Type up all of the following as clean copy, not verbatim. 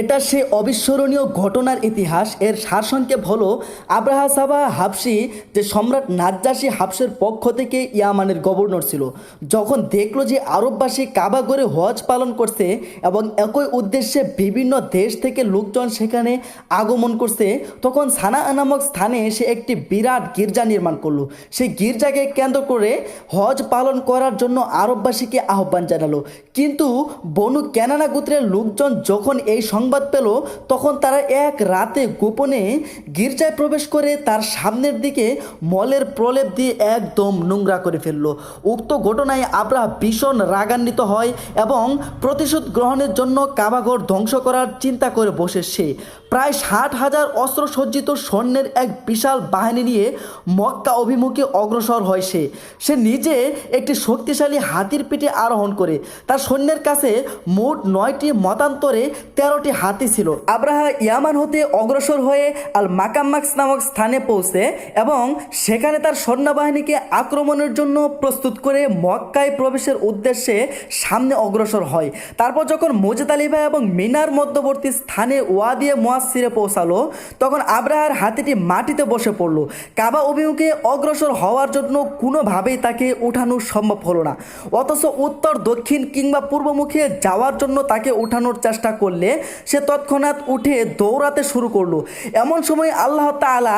এটা সে অবিস্মরণীয় ঘটনার ইতিহাস। এর সারসংক্ষেপ হলো আব্রাহা সাবা হাবশি, যে সম্রাট নাজ্জাশী হাবশের পক্ষ থেকে ইয়ামানের গভর্নর ছিল, যখন দেখলো যে আরববাসী কাবা ঘরে হজ পালন করছে এবং একই উদ্দেশ্যে বিভিন্ন দেশ থেকে লোকজন সেখানে আগমন করছে, তখন সানা নামক স্থানে সে একটি বিরাট গির্জা নির্মাণ করলো। সেই গির্জাকে কেন্দ্র করে হজ পালন করার জন্য আরববাসীকে আহ্বান জানালো। কিন্তু বনু কেনানা গোত্রের লোকজন যখন এই সংবাদ পেল, তখন তারা এক রাতে গোপনে গির্জায় প্রবেশ করে তার সামনের দিকে মলের প্রলেপ দিয়ে একদম নোংরা করে ফেলল। উক্ত ঘটনায় আব্রাহা ভীষণ রাগান্বিত হয় এবং প্রতিশোধ গ্রহণের জন্য কাবাঘর ধ্বংস করার চিন্তা করে বসে সে প্রায় 60,000 অস্ত্রসজ্জিত সৈন্যের এক বিশাল বাহিনী নিয়ে মক্কা অভিমুখে অগ্রসর হয়। সে নিজে একটি শক্তিশালী হাতির পিঠে আরোহণ করে। তার সৈন্যের কাছে মোট 9টি মতান্তরে 13টি হাতি ছিল। আব্রাহা ইয়ামান হতে অগ্রসর হয়ে আল মাকাম্মাক্স নামক স্থানে পৌঁছে এবং সেখানে তার সৈন্যবাহিনীকে আক্রমণের জন্য প্রস্তুত করে মক্কায় প্রবেশের উদ্দেশ্যে সামনে অগ্রসর হয়। তারপর যখন মুজদালিফা এবং মিনার মধ্যবর্তী স্থানে ওয়াদিয়ে মুয়াসসিরে পৌঁছালো, তখন আব্রাহার হাতিটি মাটিতে বসে পড়ল। কাবা অভিমুখে অগ্রসর হওয়ার জন্য কোনোভাবেই তাকে উঠানো সম্ভব হলো না। অথচ উত্তর, দক্ষিণ কিংবা পূর্বমুখে যাওয়ার জন্য তাকে উঠানোর চেষ্টা করলে সে তৎক্ষণাৎ উঠে দৌড়াতে শুরু করলো। এমন সময় আল্লাহ তাআলা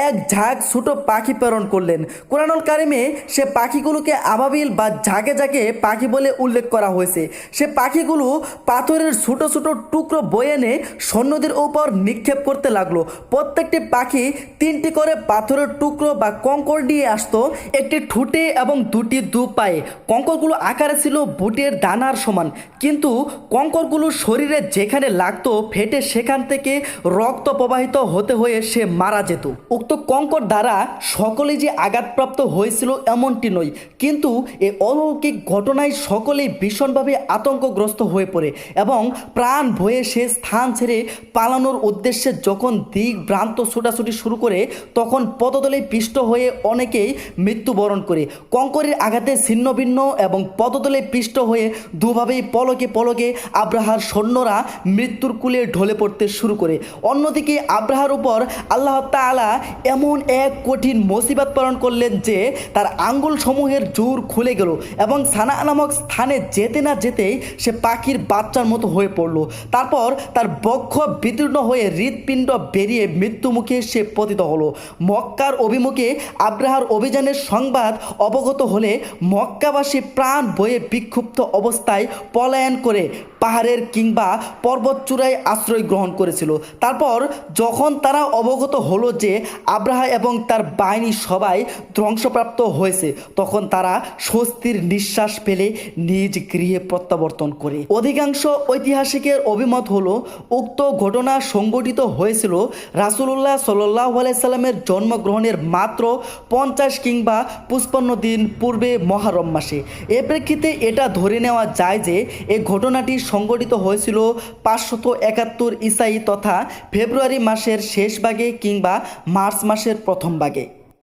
এক ঝাঁক ছোট পাখি প্রেরণ করলেন। কুরআনুল কারিমে সে পাখিগুলোকে আবাবিল বা ঝাঁকে ঝাঁকে পাখি বলে উল্লেখ করা হয়েছে। সে পাখিগুলো পাথরের ছোট ছোট টুকরো বয়ে এনে সৈন্যদের উপর নিক্ষেপ করতে লাগলো। প্রত্যেকটি পাখি 3টি করে পাথরের টুকরো বা কঙ্কর নিয়ে আসতো, একটি ঠুটে এবং দুটি দু পায়ে। কঙ্করগুলো আকারে ছিল বুটের দানার সমান, কিন্তু কঙ্করগুলো শরীরে যেখানে লাগতো ফেটে সেখান থেকে রক্ত প্রবাহিত হতে হয়ে সে মারা যেত। উক্ত কঙ্কর দ্বারা সকলেই যে আঘাতপ্রাপ্ত হয়েছিল এমনটি নয়, কিন্তু এই অলৌকিক ঘটনায় সকলেই ভীষণভাবে আতঙ্কগ্রস্ত হয়ে পড়ে এবং প্রাণ ভয়ে সে স্থান ছেড়ে পালানোর উদ্দেশ্যে যখন দিক ভ্রান্ত ছোটাছুটি শুরু করে, তখন পদতলে পিষ্ট হয়ে অনেকেই মৃত্যুবরণ করে। কঙ্করের আঘাতে ছিন্ন ভিন্ন এবং পদতলে পিষ্ট হয়ে দুভাবেই পলকে পলকে আব্রাহার সৈন্যরা মৃত্যুর কূলে ঢলে পড়তে শুরু করে। অন্যদিকে আব্রাহার উপর আল্লাহ তাআলা এমন এক কঠিন মুসিবত প্রেরণ করলেন যে তার আঙ্গুল সমূহের জোর খুলে গেল এবং সানা নামক স্থানে যেতে না যেতেই সে পাখির বাচ্চার মতো হয়ে পড়ল। তারপর তার বক্ষ বিদীর্ণ হয়ে হৃৎপিণ্ড বেরিয়ে মৃত্যুমুখে সে পতিত হলো। মক্কার অভিমুখে আব্রাহার অভিযানের সংবাদ অবগত হলে মক্কাবাসী প্রাণ বয়ে বিক্ষুব্ধ অবস্থায় পলায়ন করে পাহাড়ের কিংবা পর্বত চূড়ায় আশ্রয় গ্রহণ করেছিল। তারপর যখন তারা অবগত হলো যে আব্রাহা এবং তার বাহিনী সবাই ধ্বংসপ্রাপ্ত হয়েছে, তখন তারা স্বস্তির নিঃশ্বাস ফেলে নিজ গৃহে প্রত্যাবর্তন করে। অধিকাংশ ঐতিহাসিকের অভিমত হলো উক্ত ঘটনা সংঘটিত হয়েছিল রাসূলুল্লাহ সাল্লাল্লাহু আলাইহি সাল্লামের জন্মগ্রহণের মাত্র 50 কিংবা 55 দিন পূর্বে মহরম মাসে। এ প্রেক্ষিতে এটা ধরে নেওয়া যায় যে এই ঘটনাটি সংঘটিত হয়েছিল 571 ঈসাই তথা ফেব্রুয়ারি মাসের শেষ ভাগে কিংবা মার্চ মাসের প্রথম ভাগে।